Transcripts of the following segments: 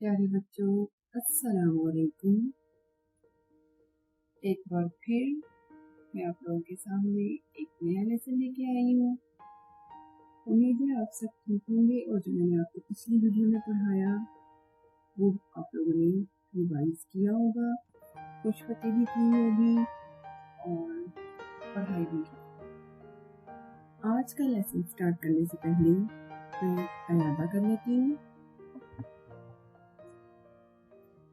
प्यारे बच्चों, अस्सलाम वालेकुम। एक बार फिर मैं आप लोगों के सामने एक नया लेसन लेके आई हूँ। उम्मीद है आप सब ठीक होंगे और जो मैंने आपको पिछली वीडियो में पढ़ाया वो आप लोगों ने रिवाइज किया होगा, खुशखबरी भी की होगी और पढ़ाई भी की। आज का लेसन स्टार्ट करने से पहले मैं अलावा कर लेती हूँ।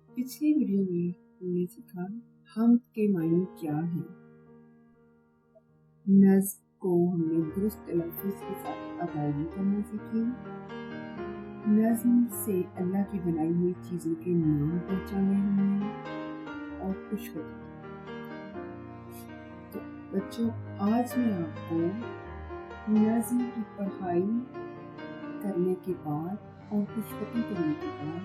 पिछली वीडियो में हमने सीखा हमद के मायने क्या है। नज़्म को हमने दुरुस्त तलफ़्फ़ुज़ के साथ अदायगी करना सीखी। नज़्म से अल्लाह की बनाई हुई चीज़ों के नाम पहचाने हमने और खुशखबरी। तो बच्चों, आज मैं आपको नज़्म की पढ़ाई करने के बाद और खुशखबरी करने के बाद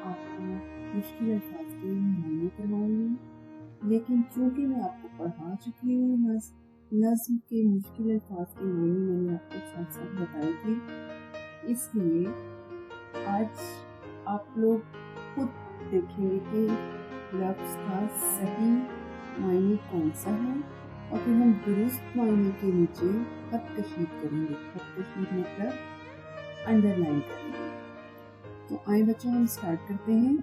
आपको मुश्किल अल्फाज के मायने करवाऊंगी, लेकिन चूंकि मैं आपको पढ़ा चुकी हूँ नज़्म के मुश्किल अल्फाज के मायने मैंने आपको साथ साथ बताए थे, इसलिए आज आप लोग खुद देखेंगे कि लफ्ज़ का सही मायने कौन सा है और फिर हम दुरुस्त मायने के नीचे खत कशीद करेंगे। खत कशीद मतलब अंडरलाइन करेंगे। तो आए बच्चों, हम स्टार्ट करते हैं।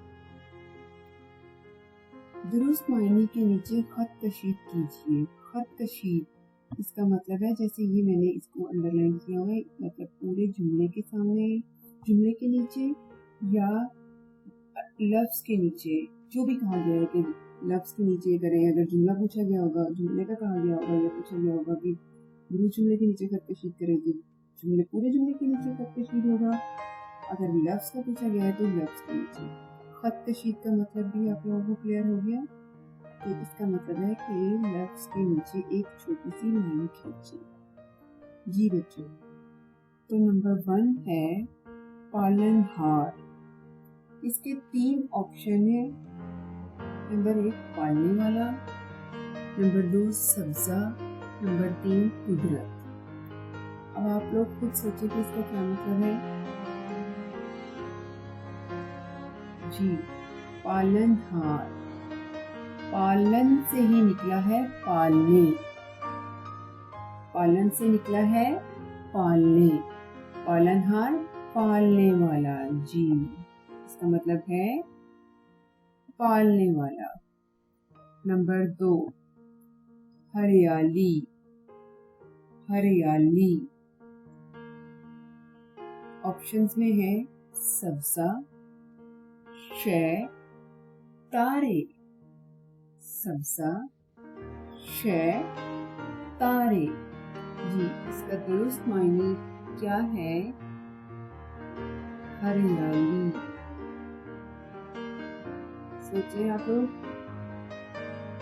दुरुस्त मायने के नीचे खत कशीद कीजिए। खत कशीद इसका मतलब है, जैसे ये मैंने इसको अंडरलाइन किया हुआ है, मतलब पूरे जुमले के सामने, जुमले के नीचे या लफ्ज के नीचे, जो भी कहा गया है कि लफ्ज के नीचे करें। अगर जुमला पूछा गया होगा, जुमले का कहा गया होगा या पूछा गया होगा कि दुरुस्त जुमले के नीचे खत कशीद करें, तो जुमले पूरे जुमले के नीचे खत कशीद होगा। अगर लफ्ज का पूछा गया है तो लफ्ज के नीचे। खत कशीद का मतलब भी आप लोगों को क्लियर हो गया। तो इसका मतलब है कि लफ्ज के नीचे एक छोटी सी लाइन खींचे। जी बच्चों, तो नंबर 1 है पालनहार। इसके 3 ऑप्शन है। नंबर 1 पालने वाला, नंबर 2 सब्जा, नंबर 3 कुदरत। अब आप लोग खुद सोचिए कि इसका क्या मतलब है। जी, पालनहार, पालन से ही निकला है पालने, पालन से निकला है पालने, पालनहार पालने वाला। जी, इसका मतलब है पालने वाला। नंबर 2 हरियाली, हरियाली। ऑप्शंस में है सब्जा, शय, तारे। सब्जा, शय, तारे। जी, इसका दुरुस्त मायने क्या है? हरियाली। सोचिए आप लोग।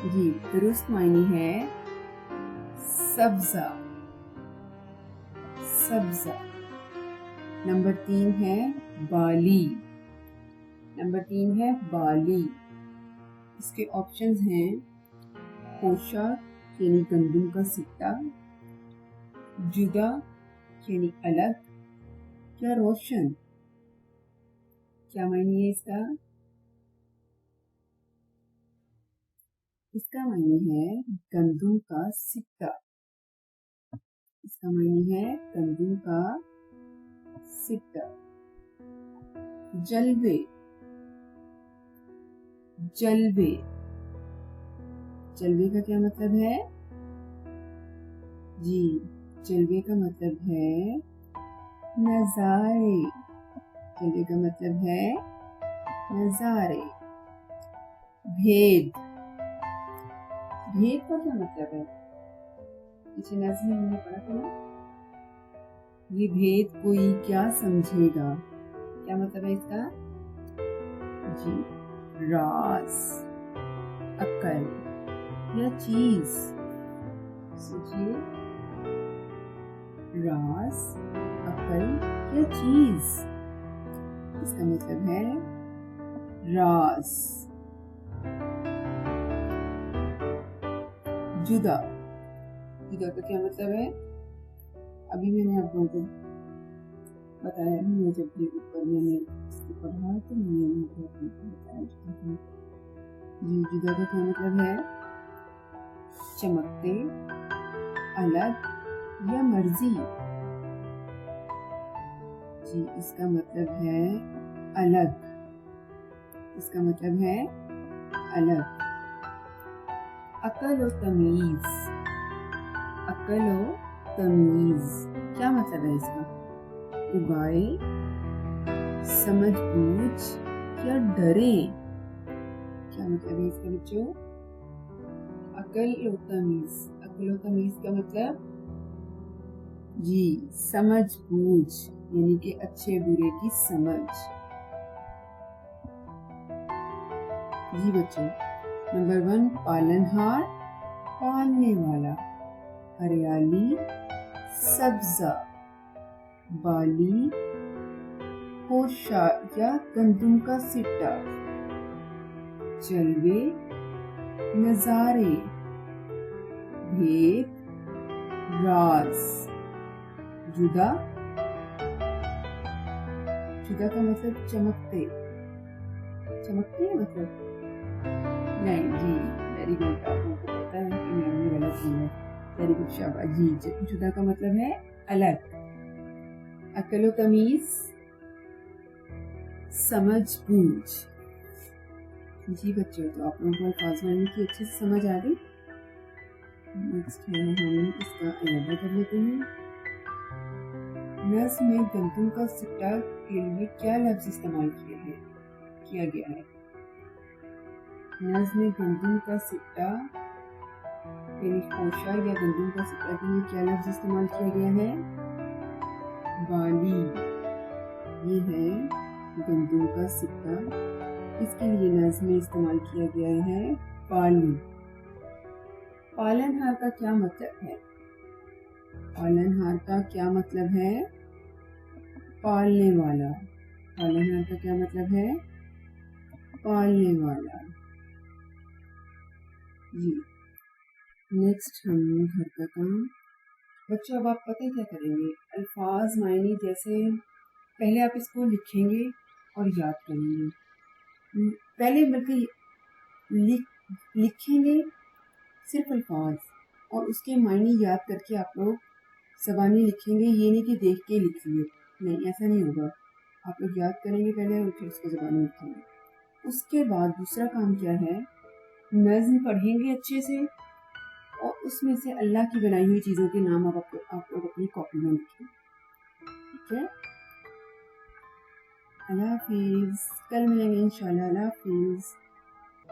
जी, दुरुस्त मायने है सब्जा, सब्जा। नंबर 3 है बाली, नंबर 3 है बाली। इसके ऑप्शंस हैं पोशाक यानी गंदम का सिक्का, जुदा यानी अलग, या रोशन। क्या मायने है इसका? इसका मायने है गंदम का सिक्का। इसका मायने है गंदम का सिक्का। जलवे, जलवे। जलवे का क्या मतलब है? जी, जलवे का मतलब है नजारे। जलवे का मतलब है नजारे। भेद, भेद का क्या मतलब है? पीछे नज़्म में हमने पढ़ा था ना, ये भेद कोई क्या समझेगा। क्या मतलब है इसका? जी, राज, अक्ल या चीज। सोचिए, राज, अक्ल या चीज। इसका मतलब है राज। जुदा, जुदा का क्या मतलब है? अभी मैंने आप लोगों को बताया हमने जब भी ऊपर मैंने इसको पढ़ा तो मैंने आपको बताया जुदा। जी जुदा का क्या मतलब है? चमकते, अलग या मर्जी। जी इसका मतलब है अलग। इसका मतलब है अलग। अकल और तमीज। अकल और तमीज क्या मतलब है इसका? उगाए, समझ बूझ या डरे। क्या मतलब है इसका बच्चों? अकल और तमीज। अकल और तमीज का मतलब जी समझ बूझ, यानी कि अच्छे बुरे की समझ। जी बच्चों, नंबर 1 पालनहार, पालने वाला। हरियाली, सब्जा, बाली, कोशा या गंदुम का सिट्टा। जलवे, नजारे, भेद, राज। जुदा, जुदा का मतलब चमकते। चमकते है मतलब नहीं जी, वेरी गुड। आप लोगों को पता है कि मैंने गलत बोला। वेरी गुड, शाबाश जी। जुदा का मतलब है अलग। अकल व तमीज, समझ बूझ। जी बच्चों, तो आप लोगों को अल्फाज वाली की अच्छे से समझ आ गई। नेक्स्ट है, हम इसका अलावा कर लेते हैं। नज़्म में गंदुम का सिट्टा के लिए क्या लफ्ज इस्तेमाल किया गया है? नज़्म में गंदुम का सिट्टा यानी कोशा या गंदुम का सिट्टा के लिए क्या लफ्ज इस्तेमाल किया गया है? बाली। ये है गंदुम का सिक्का। इसके लिए नज़्म में इस्तेमाल किया गया है बाली। पालनहार का क्या मतलब है? पालनहार का क्या मतलब है? पालने वाला। पालनहार का क्या मतलब है? पालने वाला। जी नेक्स्ट हम घर का काम। बच्चों अब आप पता क्या करेंगे? अल्फाज मायने जैसे पहले आप इसको लिखेंगे और याद करेंगे। पहले बल्कि लिखेंगे सिर्फ अल्फाज और उसके मायने याद करके आप लोग ज़बानी लिखेंगे। ये नहीं कि देख के लिखिए, नहीं ऐसा नहीं होगा। आप लोग याद करेंगे पहले और फिर उसको ज़बानी लिखेंगे। उसके बाद दूसरा काम क्या है? नज़्म पढ़ेंगे अच्छे से और उसमें से अल्लाह की बनाई हुई चीज़ों के नाम आप लोग अपनी कॉपी में लिखें। ठीक है, अल्लाह हाफिज़। कल मिलेंगे इंशाल्लाह। अल्लाह हाफिज़।